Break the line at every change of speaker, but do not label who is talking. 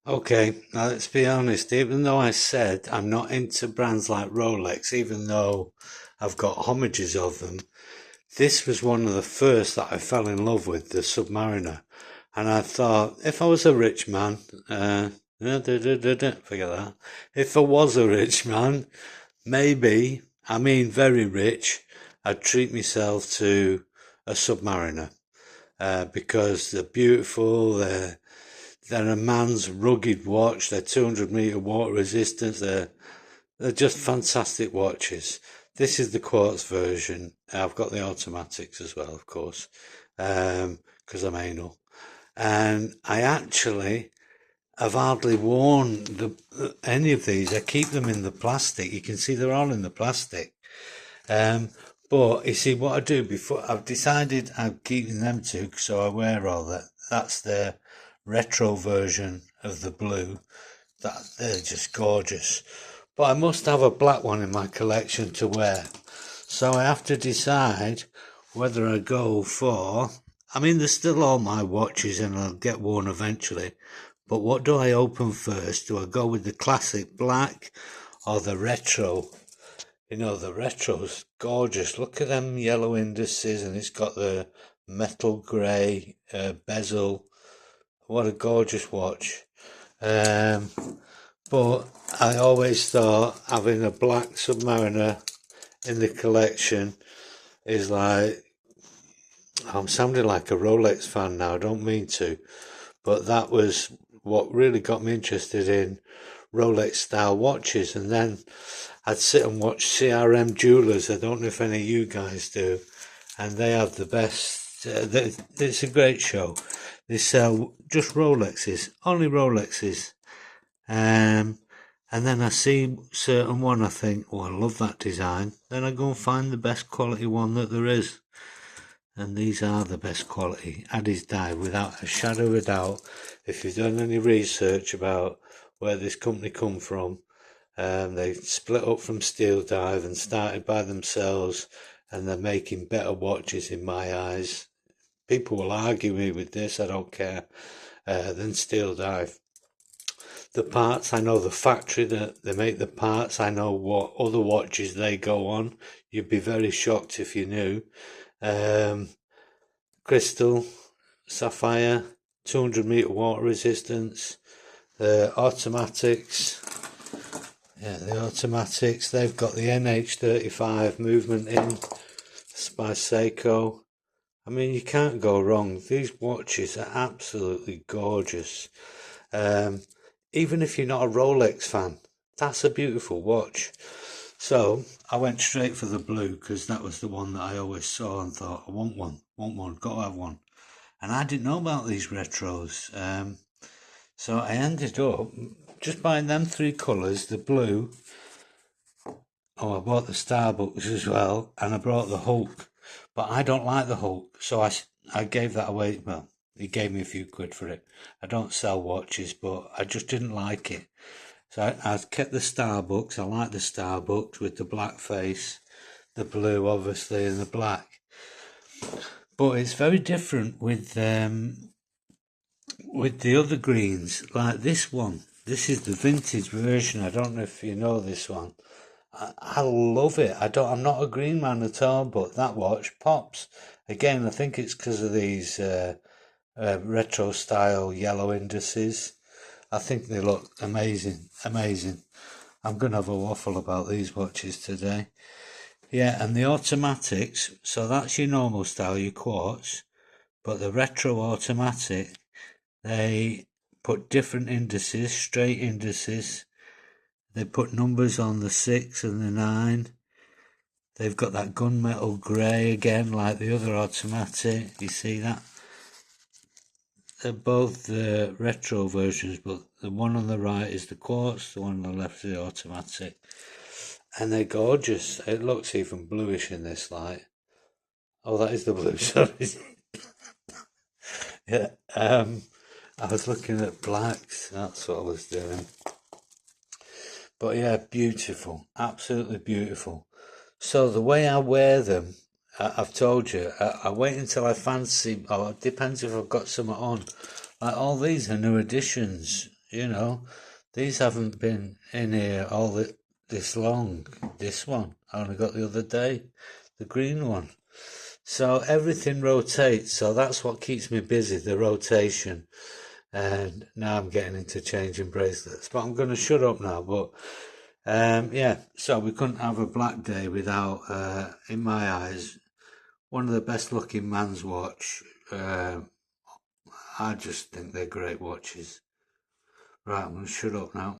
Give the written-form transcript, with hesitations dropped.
Okay, now let's be honest. Even though I said I'm not into brands like Rolex, even though I've got homages of them, this was one of the first that I fell in love with, the Submariner. And I thought, if I was a rich man, forget that. If I was a rich man, maybe, I mean very rich, I'd treat myself to a Submariner. Because they're beautiful, they're a man's rugged watch. They're 200-meter water resistance. They're just fantastic watches. This is the quartz version. I've got the automatics as well, of course, because I'm anal. And I actually have hardly worn any of these. I keep them in the plastic. You can see they're all in the plastic. Um, but you see, what I do before I've decided I'm keeping them too, so I wear all that. That's the retro version of the blue. That they're just gorgeous. But I must have a black one in my collection to wear. So I have to decide whether I go for. I mean, there's still all my watches and I'll get worn eventually. But what do I open first? Do I go with the classic black or the retro? You know, the retro's gorgeous. Look at them yellow indices, and it's got the metal grey bezel. What a gorgeous watch. Um, but I always thought having a black Submariner in the collection is like, I'm sounding like a Rolex fan now, I don't mean to, but that was what really got me interested in Rolex style watches. And then I'd sit and watch CRM Jewelers. I don't know if any of you guys do, and they have the best. It's a great show. They sell just Rolexes, only Rolexes. And then I see certain one, I think, oh, I love that design. Then I go and find the best quality one that there is. And these are the best quality. Addiesdive, without a shadow of a doubt. If you've done any research about where this company come from, they split up from Steel Dive and started by themselves, and they're making better watches in my eyes. People will argue me with this, I don't care, than Steel Dive. The parts, I know the factory that they make the parts, I know what other watches they go on. You'd be very shocked if you knew. Um, Crystal, sapphire, 200-meter water resistance, the automatics. Yeah, the automatics. They've got the NH35 movement in by Seiko. I mean, you can't go wrong. These watches are absolutely gorgeous. Um, Even if you're not a Rolex fan, that's a beautiful watch. So I went straight for the blue because that was the one that I always saw and thought, I want one, got to have one. And I didn't know about these retros. So I ended up just buying them three colours, the blue. Oh, I bought the Starbucks as well, and I brought the Hulk. But I don't like the Hulk, so I gave that away. Well, he gave me a few quid for it. I don't sell watches, but I just didn't like it. So I kept the Starbucks. I like the Starbucks with the black face, the blue obviously, and the black. But it's very different with the other greens, like this one. This is the vintage version. I don't know if you know this one. I love it. I'm not a green man at all, but that watch pops. Again, I think it's because of these retro style yellow indices. I think they look amazing, amazing. I'm going to have a waffle about these watches today. Yeah, and the automatics, so that's your normal style, your quartz, but the retro automatic, they put different indices, straight indices. They put numbers on the 6 and the 9. They've got that gunmetal grey again, like the other automatic. You see that? They're both the retro versions, but the one on the right is the quartz, the one on the left is the automatic. And they're gorgeous. It looks even bluish in this light. Oh, that is the blue, sorry. Yeah, I was looking at blacks, that's what I was doing. But yeah, beautiful, absolutely beautiful. So the way I wear them, I've told you, I wait until I fancy, or it depends if I've got some on. Like all these are new additions. you know. These haven't been in here this long. This one I only got the other day, the green one. So everything rotates, so that's what keeps me busy, the rotation. And now I'm getting into changing bracelets. But I'm going to shut up now. But yeah, so we couldn't have a black day without, in my eyes, one of the best looking man's watch. I just think they're great watches. Right, I'm going to shut up now.